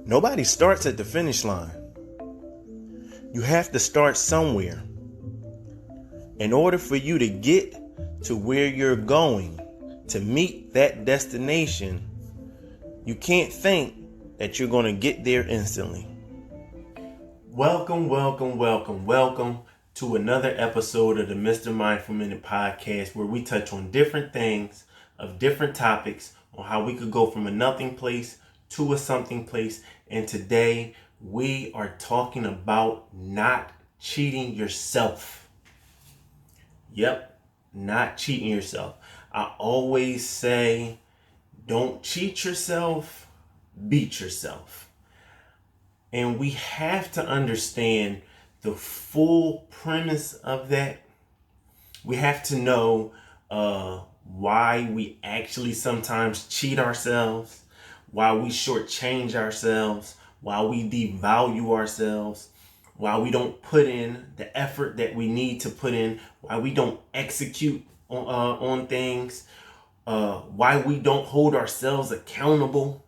Nobody starts at the finish line. You have to start somewhere. In order for you to get to where you're going, to meet that destination, you can't think that you're going to get there instantly. Welcome to another episode of the Mrmindfulminute podcast, where we touch on different things of different topics on how we could go from a nothing place to a something place. And today we are talking about not cheating yourself. Yep, not cheating yourself. I always say, don't cheat yourself, beat yourself. And we have to understand the full premise of that. We have to know why we actually sometimes cheat ourselves, why we shortchange ourselves, why we devalue ourselves, why we don't put in the effort that we need to put in, why we don't execute on things, why we don't hold ourselves accountable.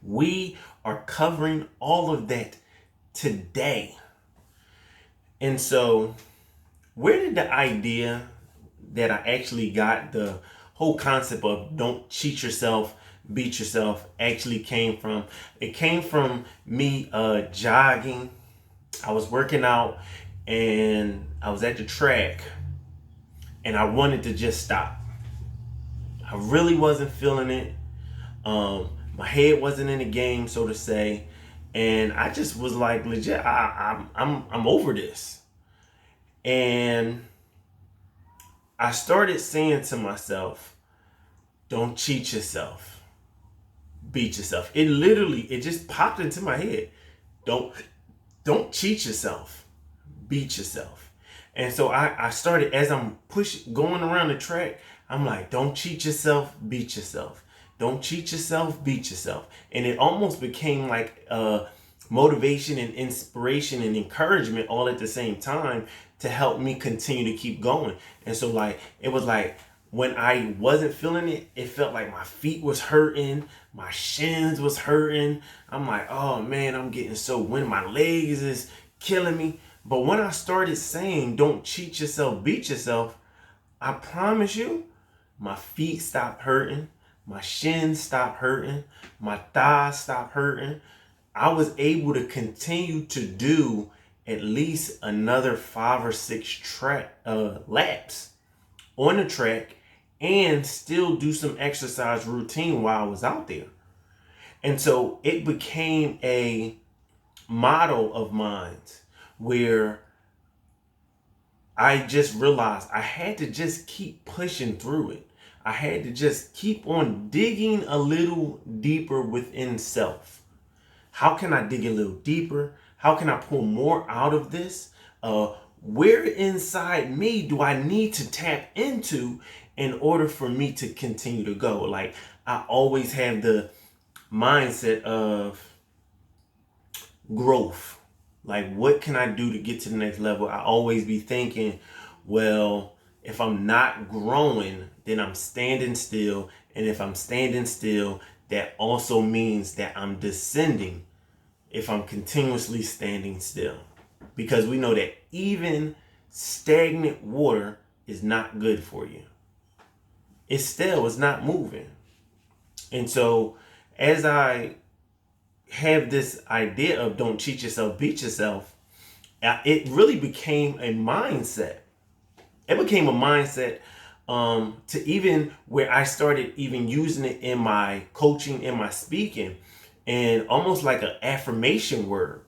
We are covering all of that today. And so, where did the idea that I actually got, the whole concept of don't cheat yourself, beat yourself, actually came from? It came from me jogging. I was working out and I was at the track and I wanted to just stop. I really wasn't feeling it. My head wasn't in the game, so to say, and I just was like, legit, I'm over this. And I started saying to myself, don't cheat yourself, beat yourself. It just popped into my head. Don't cheat yourself, beat yourself. And so I started, as I'm going around the track, I'm like, don't cheat yourself, beat yourself. Don't cheat yourself, beat yourself. And it almost became like motivation and inspiration and encouragement all at the same time to help me continue to keep going. And so it was like when I wasn't feeling it, it felt like my feet was hurting, my shins was hurting. I'm like, oh man, I'm getting so wind, my legs is killing me. But when I started saying don't cheat yourself, beat yourself, I promise you, my feet stopped hurting. My shins stopped hurting. My thighs stopped hurting. I was able to continue to do at least another 5 or 6 laps on the track and still do some exercise routine while I was out there. And so it became a model of mine where I just realized I had to just keep pushing through it. I had to just keep on digging a little deeper within self. How can I dig a little deeper? How can I pull more out of this? Where inside me do I need to tap into in order for me to continue to go? Like, I always have the mindset of growth. Like, what can I do to get to the next level? I always be thinking, well, if I'm not growing, then I'm standing still. And if I'm standing still, that also means that I'm descending if I'm continuously standing still. Because we know that even stagnant water is not good for you. It's still, it's not moving. And so as I have this idea of don't cheat yourself, beat yourself, it really became a mindset. It became a mindset to even where I started even using it in my coaching, in my speaking, and almost like an affirmation word,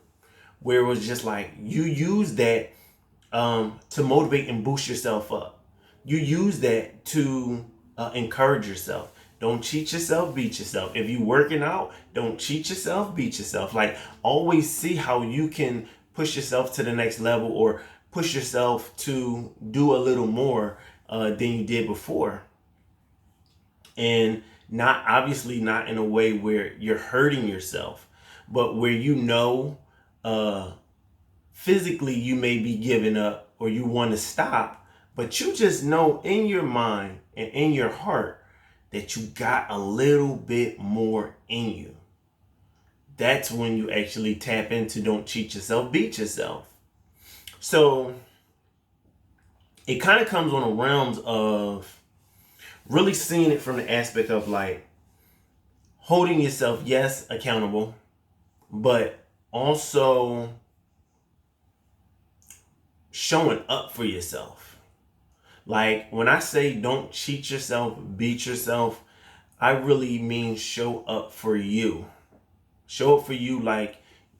where it was just like you use that to motivate and boost yourself up. You use that to encourage yourself. Don't cheat yourself, beat yourself. If you're working out, don't cheat yourself, beat yourself. Like, always see how you can push yourself to the next level or push yourself to do a little more than you did before. And obviously not in a way where you're hurting yourself, but where physically you may be giving up or you want to stop, but you just know in your mind and in your heart that you got a little bit more in you. That's when you actually tap into don't cheat yourself, beat yourself. So it kind of comes on the realms of really seeing it from the aspect of like holding yourself, yes, accountable, but also showing up for yourself. Like when I say don't cheat yourself, beat yourself, I really mean show up for you. Show up for you like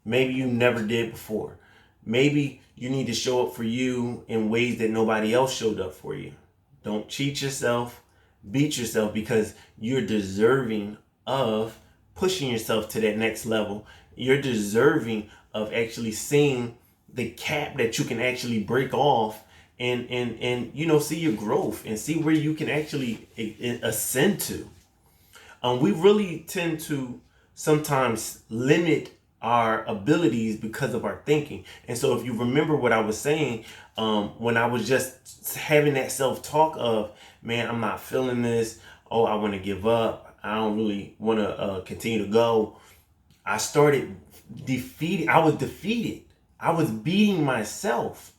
maybe you never did before. Maybe you need to show up for you in ways that nobody else showed up for you. Don't cheat yourself, beat yourself, because you're deserving of pushing yourself to that next level. You're deserving of actually seeing the cap that you can actually break off and see your growth and see where you can actually ascend to. We really tend to sometimes limit our abilities because of our thinking. And so if you remember what I was saying, when I was just having that self-talk of, man, I'm not feeling this. Oh, I want to give up. I don't really want to continue to go. I started defeating. I was defeated. I was beating myself.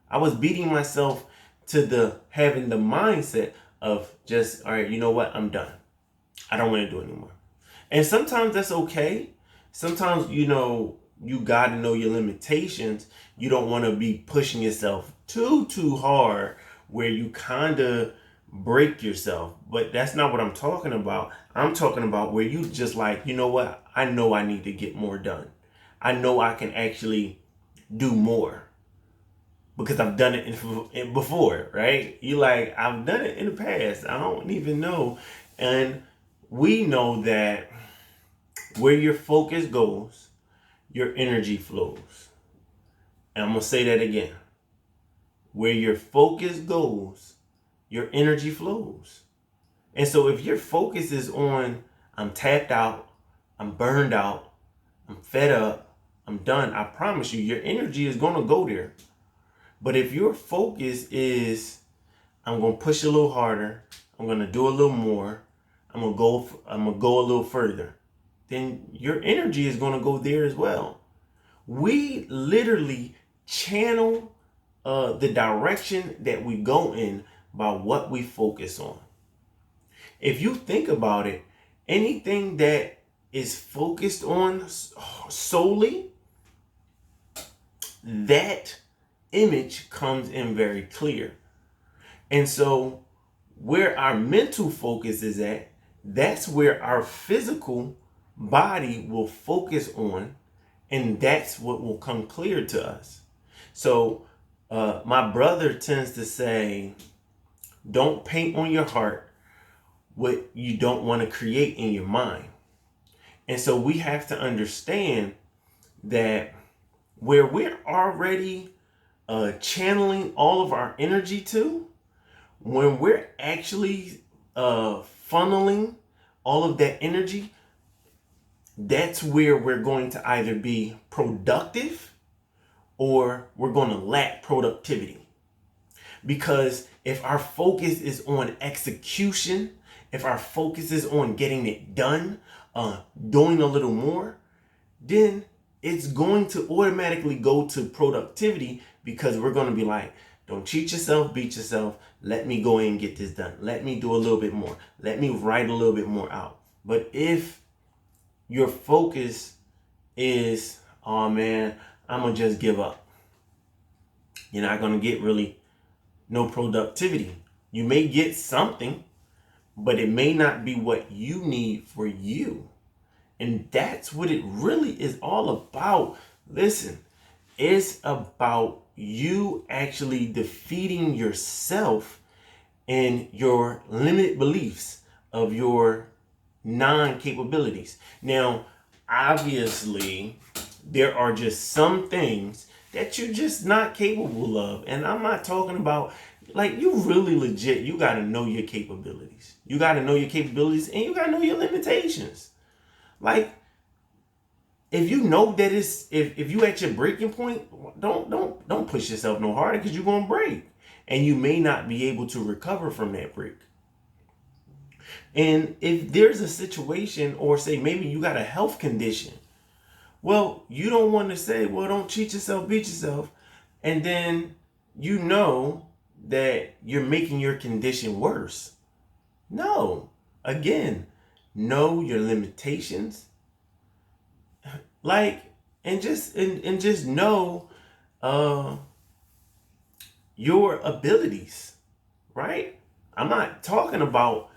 I was beating myself to having the mindset of just, all right, you know what? I'm done. I don't want to do it anymore. And sometimes that's okay. Sometimes, you got to know your limitations. You don't want to be pushing yourself too hard where you kind of break yourself. But that's not what I'm talking about. I'm talking about where you just like, you know what? I know I need to get more done. I know I can actually do more because I've done it before, right? You like, I've done it in the past. I don't even know. And we know that where your focus goes, your energy flows. And I'm going to say that again. Where your focus goes, your energy flows. And so if your focus is on, I'm tapped out, I'm burned out, I'm fed up, I'm done, I promise you, your energy is going to go there. But if your focus is, I'm going to push a little harder, I'm going to do a little more, I'm going to go a little further, then your energy is going to go there as well. We literally channel the direction that we go in by what we focus on. If you think about it, anything that is focused on solely, that image comes in very clear. And so where our mental focus is at, that's where our physical body will focus on, and that's what will come clear to us. So my brother tends to say, don't paint on your heart what you don't want to create in your mind. And so we have to understand that where we're already channeling all of our energy to, when we're actually funneling all of that energy, that's where we're going to either be productive or we're going to lack productivity. Because if our focus is on execution, if our focus is on getting it done, doing a little more, then it's going to automatically go to productivity, because we're going to be like, don't cheat yourself, beat yourself. Let me go in and get this done. Let me do a little bit more. Let me write a little bit more out. But if your focus is, oh man, I'm going to just give up, you're not going to get really no productivity. You may get something, but it may not be what you need for you. And that's what it really is all about. Listen, it's about you actually defeating yourself and your limited beliefs of your non-capabilities. Now, obviously, there are just some things that you're just not capable of. And I'm not talking about, like, you really legit, you got to know your capabilities. You got to know your capabilities and you got to know your limitations. Like, if you know that it's, if you at your breaking point, don't push yourself no harder, because you're going to break. And you may not be able to recover from that break. And if there's a situation, or say maybe you got a health condition, well, you don't want to say, well, don't cheat yourself, beat yourself. And then you know that you're making your condition worse. No. Again, know your limitations. Like, and just know your abilities, right? I'm not talking about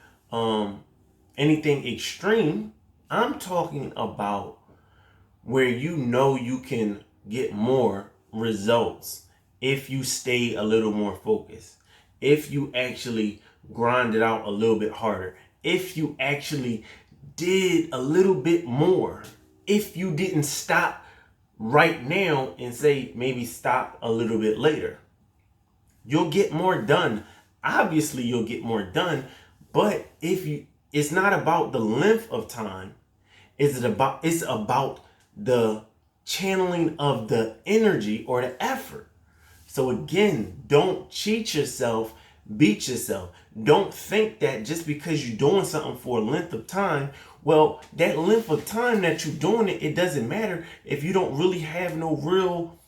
anything extreme. I'm talking about where you know you can get more results if you stay a little more focused, if you actually grind it out a little bit harder, if you actually did a little bit more, if you didn't stop right now and say maybe stop a little bit later. You'll get more done. Obviously, you'll get more done, but it's not about the length of time. It's about the channeling of the energy or the effort. So again, don't cheat yourself, beat yourself. Don't think that just because you're doing something for a length of time, well, that length of time that you're doing it, it doesn't matter if you don't really have no real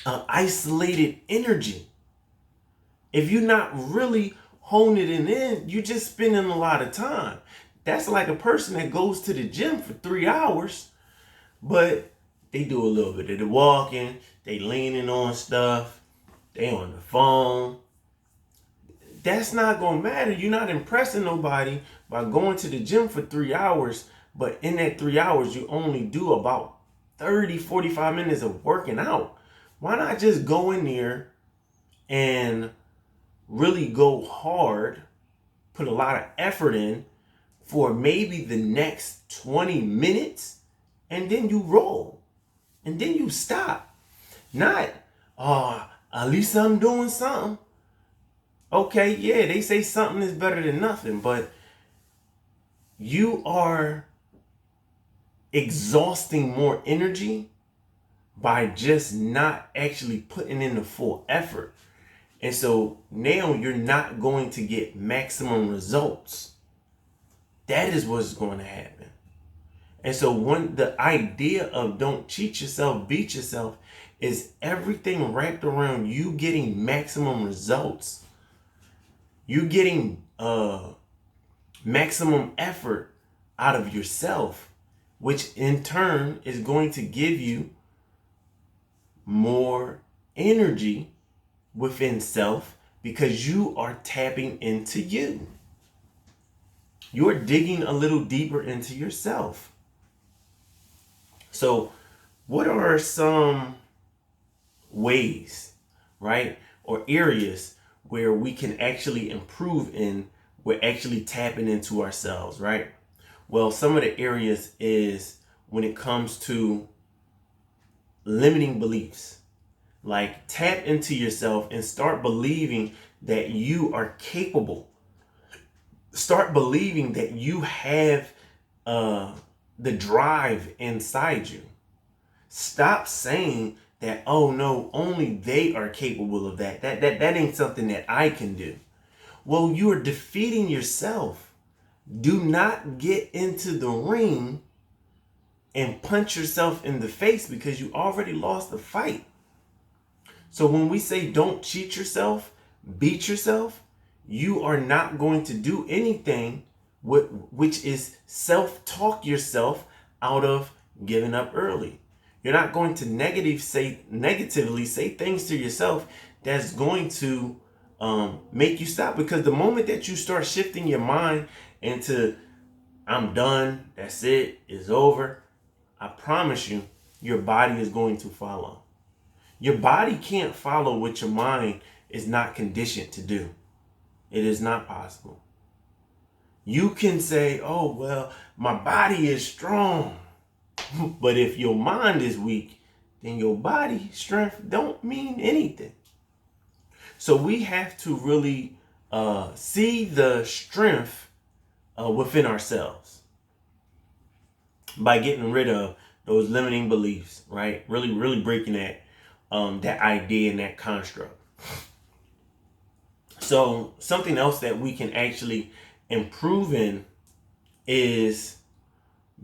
isolated energy. If you're not really honing it in, you're just spending a lot of time. That's like a person that goes to the gym for 3 hours, but they do a little bit of the walking, they leaning on stuff, they on the phone. That's not going to matter. You're not impressing nobody by going to the gym for 3 hours, but in that 3 hours, you only do about 30, 45 minutes of working out. Why not just go in there and really go hard, put a lot of effort in for maybe the next 20 minutes, and then you roll, and then you stop. Not, at least I'm doing something. Okay, yeah, they say something is better than nothing, but you are exhausting more energy by just not actually putting in the full effort. And so now you're not going to get maximum results. That is what's going to happen. And so the idea of don't cheat yourself, beat yourself, is everything wrapped around you getting maximum results. You getting maximum effort out of yourself, which in turn is going to give you more energy within self, because you are tapping into you. You're digging a little deeper into yourself. So what are some ways, right, or areas where we can actually improve in? We're actually tapping into ourselves, right? Well, some of the areas is when it comes to limiting beliefs. Like, tap into yourself and start believing that you are capable. Start believing that you have the drive inside you. Stop saying that, oh no, only they are capable of that. That ain't something that I can do. Well, you are defeating yourself. Do not get into the ring and punch yourself in the face, because you already lost the fight. So when we say don't cheat yourself, beat yourself, you are not going to do anything which is self-talk yourself out of giving up early. You're not going to negatively say things to yourself that's going to make you stop. Because the moment that you start shifting your mind into, I'm done, that's it, it's over, I promise you, your body is going to follow. Your body can't follow what your mind is not conditioned to do. It is not possible. You can say, oh, well, my body is strong. But if your mind is weak, then your body strength don't mean anything. So we have to really see the strength within ourselves by getting rid of those limiting beliefs, right? Really, really breaking that idea and that construct. So something else that we can actually improving is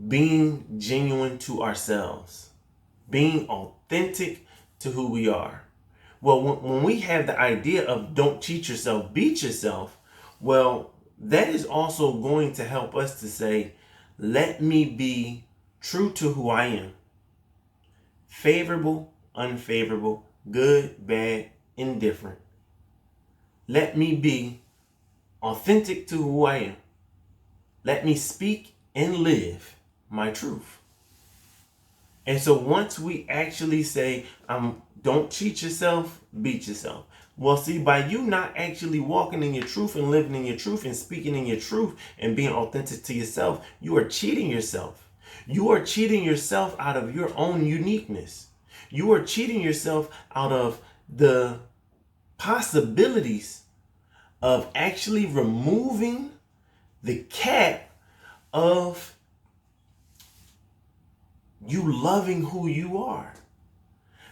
being genuine to ourselves, being authentic to who we are. Well, when we have the idea of don't cheat yourself, beat yourself, well, that is also going to help us to say, let me be true to who I am. Favorable, unfavorable, good, bad, indifferent. Let me be authentic to who I am. Let me speak and live my truth. And so once we actually say, don't cheat yourself, beat yourself. Well, see, by you not actually walking in your truth and living in your truth and speaking in your truth and being authentic to yourself, you are cheating yourself. You are cheating yourself out of your own uniqueness. You are cheating yourself out of the possibilities of actually removing the cap of you loving who you are.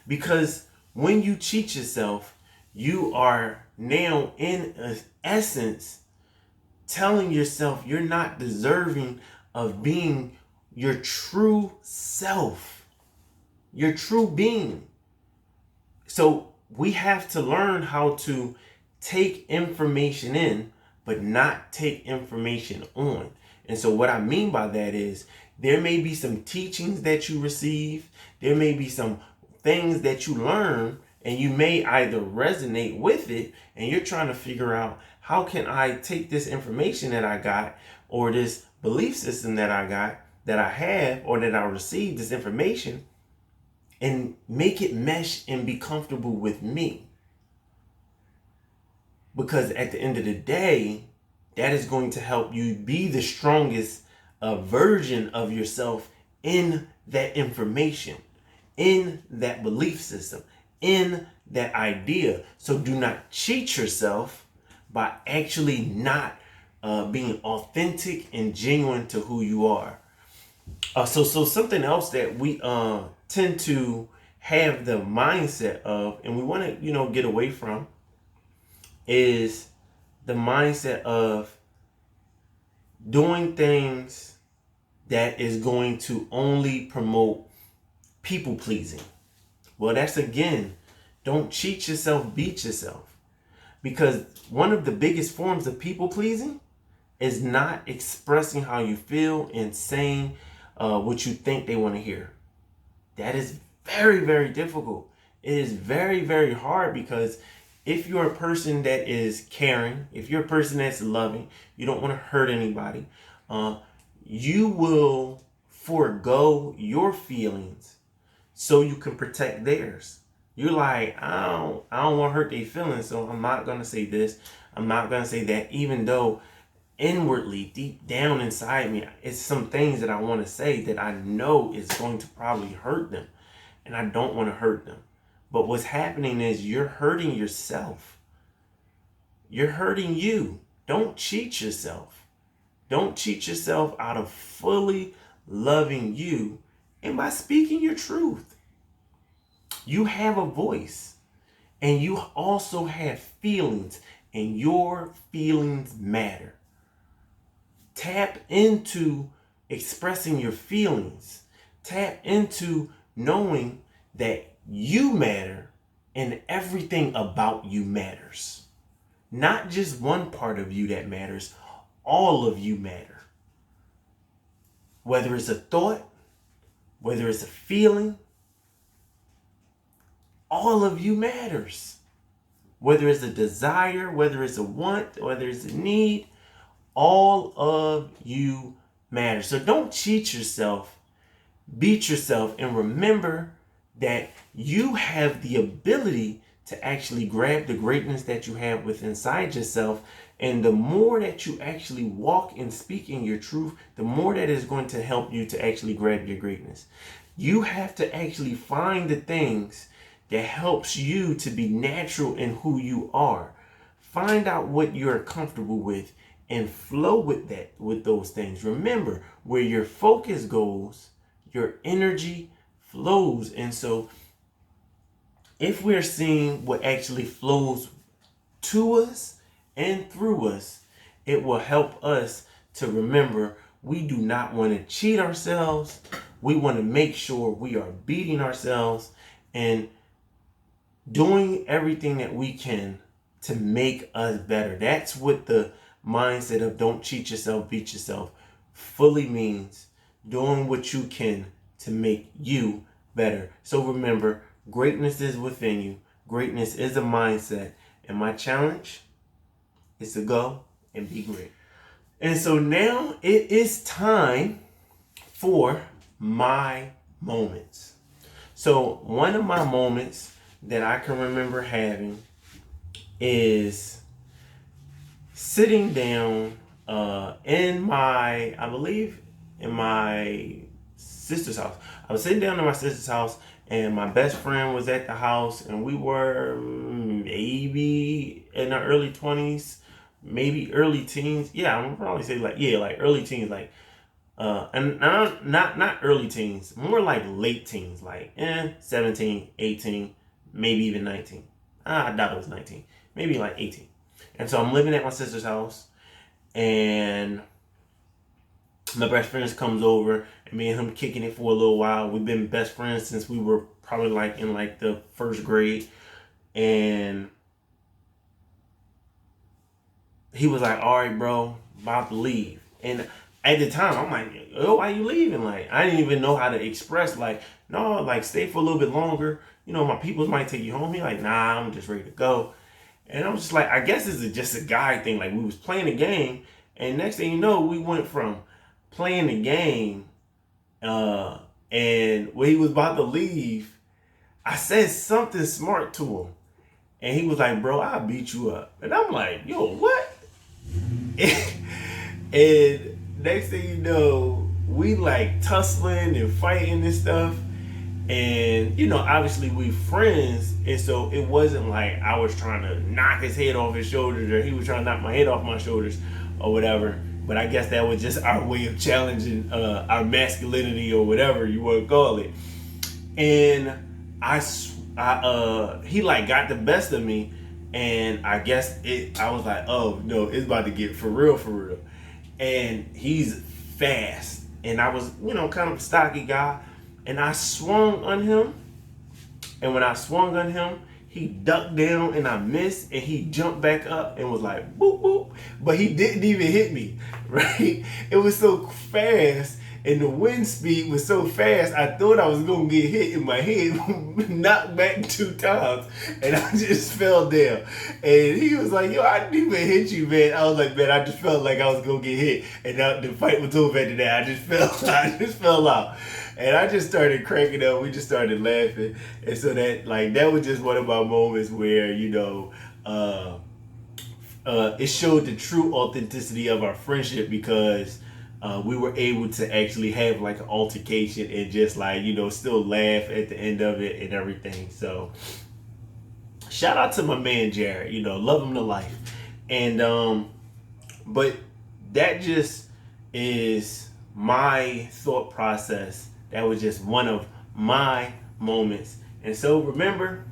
Because when you cheat yourself, you are now in essence telling yourself you're not deserving of being your true self, your true being. So we have to learn how to take information in, but not take information on. And so what I mean by that is there may be some teachings that you receive. There may be some things that you learn, and you may either resonate with it and you're trying to figure out, how can I take this information that I got, or this belief system that I got, that I have, or that I received, this information, and make it mesh and be comfortable with me. Because at the end of the day, that is going to help you be the strongest version of yourself in that information, in that belief system, in that idea. So do not cheat yourself by actually not being authentic and genuine to who you are. So something else that we tend to have the mindset of, and we want to get away from, is the mindset of doing things that is going to only promote people pleasing. Well, that's, again, don't cheat yourself, beat yourself. Because one of the biggest forms of people pleasing is not expressing how you feel and saying what you think they want to hear. That is very, very difficult. It is very, very hard, because if you're a person that is caring, if you're a person that's loving, you don't want to hurt anybody, you will forego your feelings so you can protect theirs. You're like, I don't want to hurt their feelings, so I'm not going to say this, I'm not going to say that, even though inwardly, deep down inside me, it's some things that I want to say that I know is going to probably hurt them, and I don't want to hurt them. But what's happening is you're hurting yourself. You're hurting you. Don't cheat yourself. Don't cheat yourself out of fully loving you and by speaking your truth. You have a voice, and you also have feelings, and your feelings matter. Tap into expressing your feelings. Tap into knowing that you matter and everything about you matters. Not just one part of you that matters, all of you matter. Whether it's a thought, whether it's a feeling, all of you matters. Whether it's a desire, whether it's a want, whether it's a need, all of you matter. So don't cheat yourself, beat yourself, and remember that you have the ability to actually grab the greatness that you have within inside yourself. And the more that you actually walk and speak in your truth, the more that is going to help you to actually grab your greatness. You have to actually find the things that helps you to be natural in who you are. Find out what you're comfortable with and flow with that, with those things. Remember, where your focus goes, your energy flows. And so if we're seeing what actually flows to us and through us, it will help us to remember we do not want to cheat ourselves. We want to make sure we are beating ourselves and doing everything that we can to make us better. That's what the mindset of don't cheat yourself, beat yourself fully means. Doing what you can to make you better. So remember, greatness is within you. Greatness is a mindset. And my challenge is to go and be great. And so now it is time for my moments. So one of my moments that I can remember having is sitting down in my sister's house. I was sitting down in my sister's house, and my best friend was at the house, and we were maybe in our early 20s, maybe early teens. Yeah, I'm probably say like early teens, and not early teens, more like late teens, like 17, 18, maybe even 19. I doubt it was 19, maybe like 18. And so I'm living at my sister's house, and my best friend comes over, and me and him kicking it for a little while. We've been best friends since we were probably like in like the first grade. And he was like, all right, bro, about to leave. And at the time, I'm like, oh, why you leaving? Like, I didn't even know how to express, like, no, like, stay for a little bit longer. You know, my peoples might take you home. He like, nah, I'm just ready to go. And I was just like, I guess this is just a guy thing. Like, we was playing a game, and next thing you know, we went from playing the game, and when he was about to leave, I said something smart to him. And he was like, bro, I'll beat you up. And I'm like, yo, what? And next thing you know, we like tussling and fighting and stuff. And, you know, obviously we friends. And so it wasn't like I was trying to knock his head off his shoulders, or he was trying to knock my head off my shoulders or whatever. But I guess that was just our way of challenging our masculinity, or whatever you want to call it. And he like got the best of me, and I guess I was like, oh no, it's about to get for real. And he's fast, and I was, you know, kind of a stocky guy, and I swung on him. And when I swung on him, he ducked down and I missed, and he jumped back up and was like, boop, boop. But he didn't even hit me, right? It was so fast, and the wind speed was so fast, I thought I was going to get hit in my head, knocked back 2 times, and I just fell down. And he was like, yo, I didn't even hit you, man. I was like, man, I just felt like I was going to get hit. And the fight was over after that. I just fell out. And I just started cracking up. We just started laughing. And so that was just one of my moments where, you know, it showed the true authenticity of our friendship, because we were able to actually have like an altercation and just like, you know, still laugh at the end of it and everything. So shout out to my man Jared, you know, love him to life. And but that just is my thought process. That was just one of my moments. And so remember,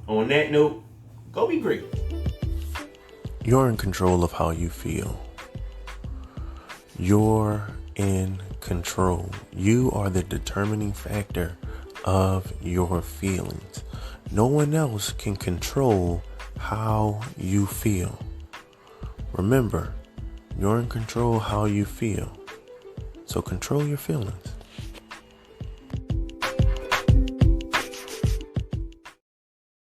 on that note, go be great. You're in control of how you feel. You're in control. You are the determining factor of your feelings. No one else can control how you feel. Remember, you're in control how you feel. So control your feelings.